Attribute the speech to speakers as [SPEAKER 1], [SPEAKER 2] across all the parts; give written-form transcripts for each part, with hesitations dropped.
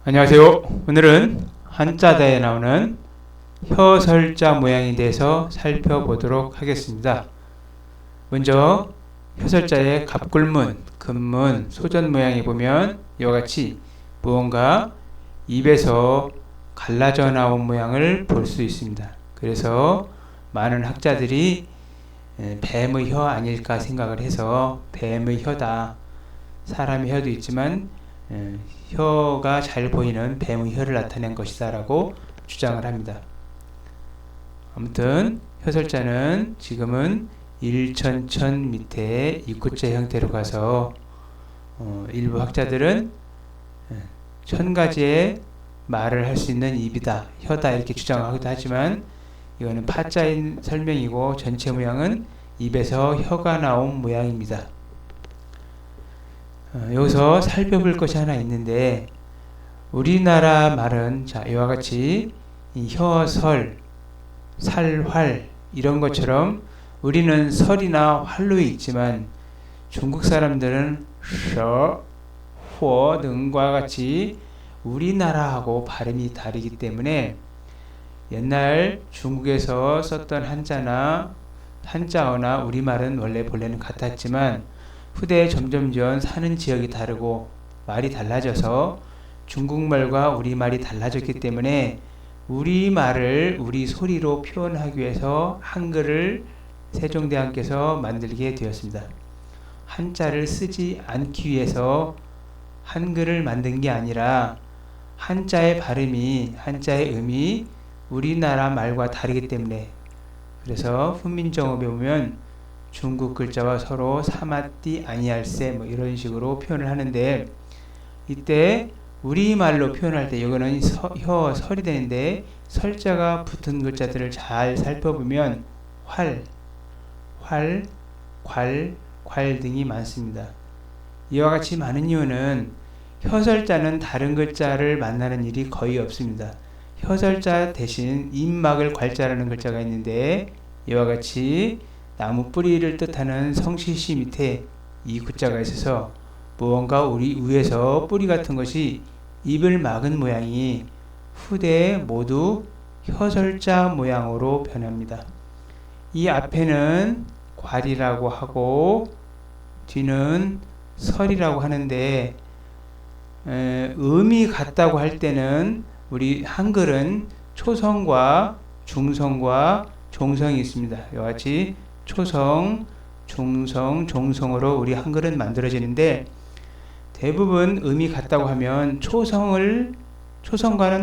[SPEAKER 1] 안녕하세요. 오늘은 한자다에 나오는 혀설자 모양에 대해서 살펴보도록 하겠습니다. 먼저 혀설자의 갑굴문, 금문, 소전 모양에 보면 이와 같이 무언가 입에서 갈라져 나온 모양을 볼 수 있습니다. 그래서 많은 학자들이 뱀의 혀 아닐까 생각을 해서 뱀의 혀다. 사람의 혀도 있지만 혀가 잘 보이는 뱀의 혀를 나타낸 것이다 라고 주장을 합니다. 아무튼 혀설자는 지금은 일천천 밑에 입구자 형태로 가서 일부 학자들은 천 가지의 말을 할 수 있는 입이다, 혀다 이렇게 주장하기도 하지만 이거는 파자인 설명이고 전체 모양은 입에서 혀가 나온 모양입니다. 여기서 살펴볼 것이 하나 있는데 우리나라 말은 자 이와 같이 혀설, 살활 이런 것처럼 우리는 설이나 활로 있지만 중국 사람들은 셔, 호 등과 같이 우리나라하고 발음이 다르기 때문에 옛날 중국에서 썼던 한자어나 우리말은 원래 본래는 같았지만 후대에 점점점 사는 지역이 다르고 말이 달라져서 중국말과 우리말이 달라졌기 때문에 우리말을 우리 소리로 표현하기 위해서 한글을 세종대왕께서 만들게 되었습니다. 한자를 쓰지 않기 위해서 한글을 만든 게 아니라 한자의 발음이, 한자의 음이 우리나라 말과 다르기 때문에 그래서 훈민정음에 보면 중국 글자와 서로 사맞디 아니할세 뭐 이런 식으로 표현을 하는데 이때 우리말로 표현할 때 이거는 설이 되는데 설자가 붙은 글자들을 잘 살펴보면 활, 괄 등이 많습니다. 이와 같이 많은 이유는 혀설자는 다른 글자를 만나는 일이 거의 없습니다. 혀설자 대신 입막을 괄자라는 글자가 있는데 이와 같이 나무 뿌리를 뜻하는 성시시 밑에 이 구자가 있어서 무언가 우리 위에서 뿌리 같은 것이 입을 막은 모양이 후대에 모두 혀설자 모양으로 변합니다. 이 앞에는 괄이라고 하고 뒤는 설이라고 하는데 음이 같다고 할 때는 우리 한글은 초성과 중성과 종성이 있습니다. 이와 같이 초성, 중성, 종성으로 우리 한글은 만들어지는데 대부분 음이 같다고 하면 초성과는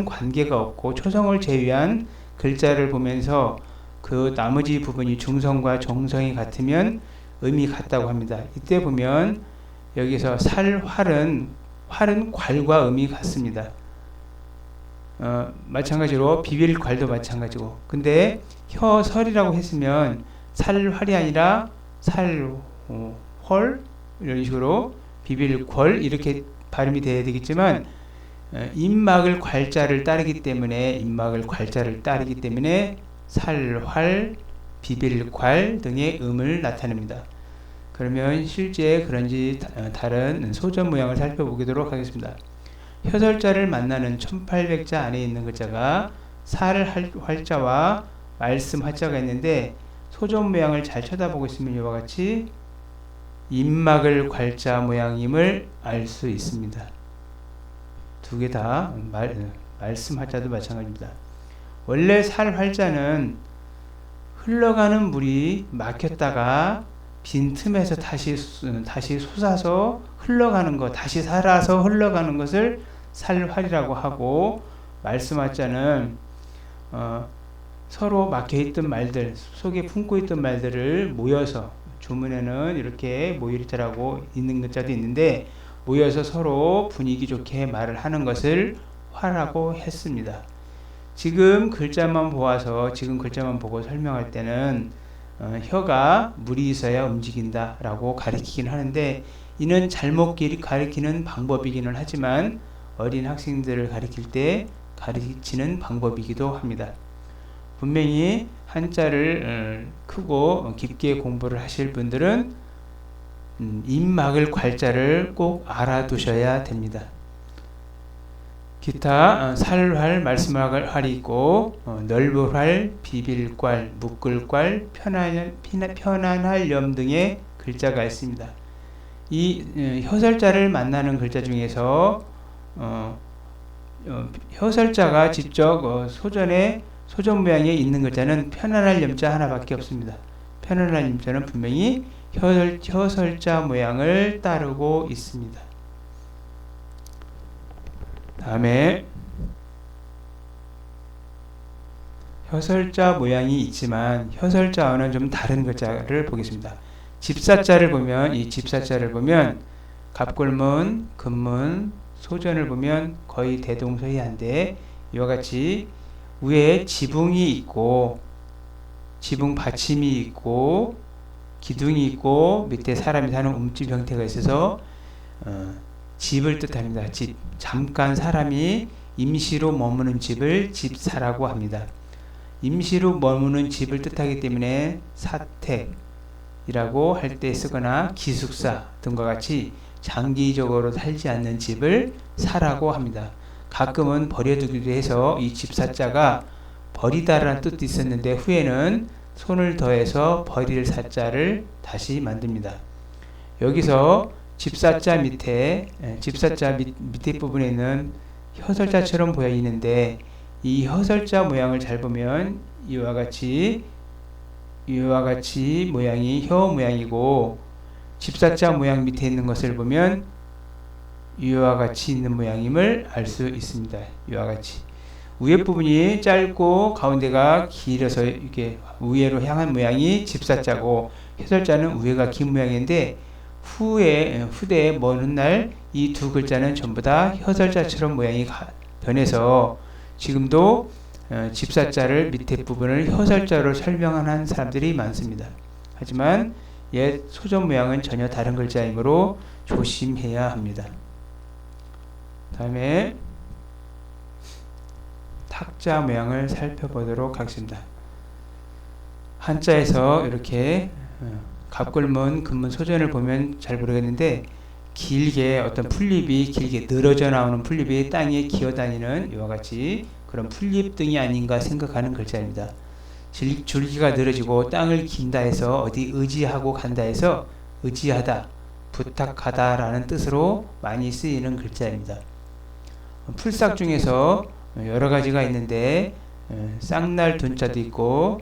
[SPEAKER 1] 관계가 없고 초성을 제외한 글자를 보면서 그 나머지 부분이 중성과 종성이 같으면 음이 같다고 합니다. 이때 보면 여기서 활은 괄과 음이 같습니다. 마찬가지로 비빌괄도 마찬가지고 근데 혀설이라고 했으면 살활이 아니라 살헐 이런 식으로 비빌궐 이렇게 발음이 돼야 되겠지만 입막을 괄자를 따르기 때문에 살활, 비빌괄 등의 음을 나타냅니다. 그러면 실제 그런지 다른 소전 모양을 살펴보도록 하겠습니다. 혀설자를 만나는 1800자 안에 있는 글자가 살활자와 말씀 화자가 있는데 소전 모양을 잘 쳐다보고 있으면 이와 같이 입막을 괄자 모양임을 알 수 있습니다. 두 개 다 말씀 화자도 마찬가지입니다. 원래 살활자는 흘러가는 물이 막혔다가 빈틈에서 다시 솟아서 흘러가는 것, 다시 살아서 흘러가는 것을 살활이라고 하고 말씀 화자는 서로 막혀있던 말들, 속에 품고 있던 말들을 모여서 주문에는 이렇게 모일자라고 있는 글자도 있는데 모여서 서로 분위기 좋게 말을 하는 것을 화라고 했습니다. 지금 글자만 보고 설명할 때는 혀가 물이 있어야 움직인다 라고 가리키긴 하는데 이는 잘못 가리키는 방법이기는 하지만 어린 학생들을 가리킬 때 가르치는 방법이기도 합니다. 분명히 한자를 크고 깊게 공부를 하실 분들은 입막을 괄자를 꼭 알아두셔야 됩니다. 기타 살활, 말씀활이 있고 넓을활, 비빌활, 묶을활, 편안할 염 등의 글자가 있습니다. 이 혀설자를 만나는 글자 중에서 혀설자가 직접 소전 모양에 있는 글자는 편안할 염자 하나밖에 없습니다. 편안할 염자는 분명히 혀설자 모양을 따르고 있습니다. 다음에 혀설자 모양이 있지만 혀설자와는 좀 다른 글자를 보겠습니다. 집사자를 보면 이 집사자를 보면 갑골문, 금문, 소전을 보면 거의 대동소이한데 이와 같이 위에 지붕이 있고 지붕 받침이 있고 기둥이 있고 밑에 사람이 사는 움집 형태가 있어서 집을 뜻합니다. 집. 잠깐 사람이 임시로 머무는 집을 집사라고 합니다. 임시로 머무는 집을 뜻하기 때문에 사택이라고 할 때 쓰거나 기숙사 등과 같이 장기적으로 살지 않는 집을 사라고 합니다. 가끔은 버려두기도 해서 이 집사자가 버리다라는 뜻도 있었는데 후에는 손을 더해서 버릴 사자를 다시 만듭니다. 여기서 집사자 밑에 밑에 부분에 있는 혀설자처럼 보이는데 이 혀설자 모양을 잘 보면 이와 같이 모양이 혀 모양이고 집사자 모양 밑에 있는 것을 보면 이와 같이 있는 모양임을 알 수 있습니다. 이와 같이 위에 부분이 짧고 가운데가 길어서 이렇게 위로 향한 모양이 집사자고 혀설자는 위에가 긴 모양인데 후대에 먼 훗날 이 두 글자는 전부 다 혀설자처럼 모양이 변해서 지금도 집사자를 밑에 부분을 혀설자로 설명하는 사람들이 많습니다. 하지만 옛 소전 모양은 전혀 다른 글자이므로 조심해야 합니다. 다음에 탁자 모양을 살펴보도록 하겠습니다. 한자에서 이렇게 갑골문, 금문, 소전을 보면 잘 모르겠는데 길게 어떤 풀잎이 길게 늘어져 나오는 풀잎이 땅에 기어다니는 이와 같이 그런 풀잎 등이 아닌가 생각하는 글자입니다. 줄기가 늘어지고 땅을 긴다 해서 어디 의지하고 간다 해서 의지하다, 부탁하다 라는 뜻으로 많이 쓰이는 글자입니다. 풀싹 중에서 여러 가지가 있는데 쌍날 둔자도 있고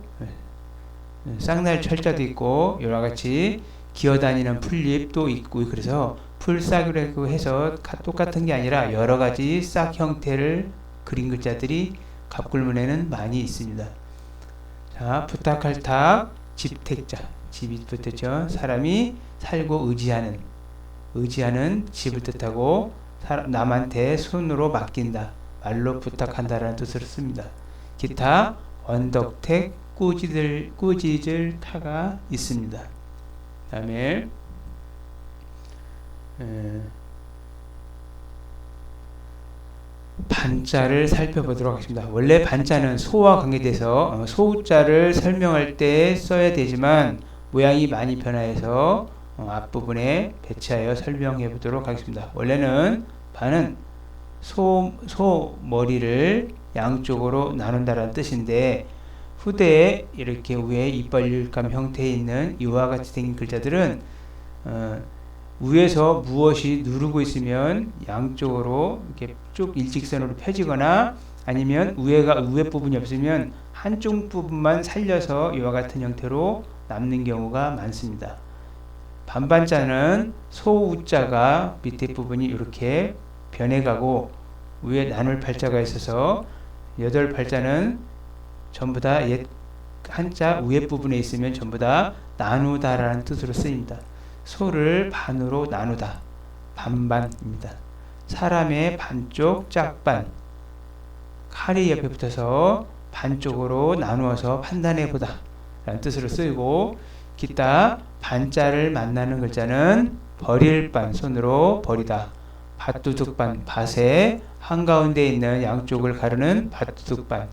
[SPEAKER 1] 쌍날 철자도 있고 여러 가지 기어다니는 풀잎도 있고 그래서 풀싹이라고 해서 똑같은 게 아니라 여러 가지 싹 형태를 그린 글자들이 갑골문에는 많이 있습니다. 자, 부탁할 탁, 집택자, 집이 붙었죠. 사람이 살고 의지하는 집을 뜻하고 남한테 손으로 맡긴다, 말로 부탁한다라는 뜻으로 씁니다. 기타, 언덕택, 꾸짖을 타가 있습니다. 그 다음에 반자를 살펴보도록 하겠습니다. 원래 반자는 소와 관계돼서 소자를 설명할 때 써야 되지만 모양이 많이 변화해서 앞부분에 배치하여 설명해 보도록 하겠습니다. 원래는 반은 소 머리를 양쪽으로 나눈다라는 뜻인데 후대에 이렇게 위에 이빨릴감 형태에 있는 이와 같이 생긴 글자들은 위에서 무엇이 누르고 있으면 양쪽으로 이렇게 쭉 일직선으로 펴지거나 아니면 위에 부분이 없으면 한쪽 부분만 살려서 이와 같은 형태로 남는 경우가 많습니다. 반반자는 소우자가 밑에 부분이 이렇게 변해가고 위에 나눌 팔자가 있어서 8팔자는 전부 다 옛 한자 위에 부분에 있으면 전부 다 나누다라는 뜻으로 쓰입니다. 소를 반으로 나누다, 반반입니다. 사람의 반쪽 짝반, 칼이 옆에 붙어서 반쪽으로 나누어서 판단해보다 라는 뜻으로 쓰이고 기타 반자를 만나는 글자는 버릴 반, 손으로 버리다, 밭두둑반, 밭의 한가운데 있는 양쪽을 가르는 밭두둑반,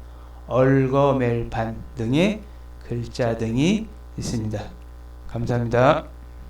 [SPEAKER 1] 얼거멜반 등의 글자 등이 있습니다. 감사합니다.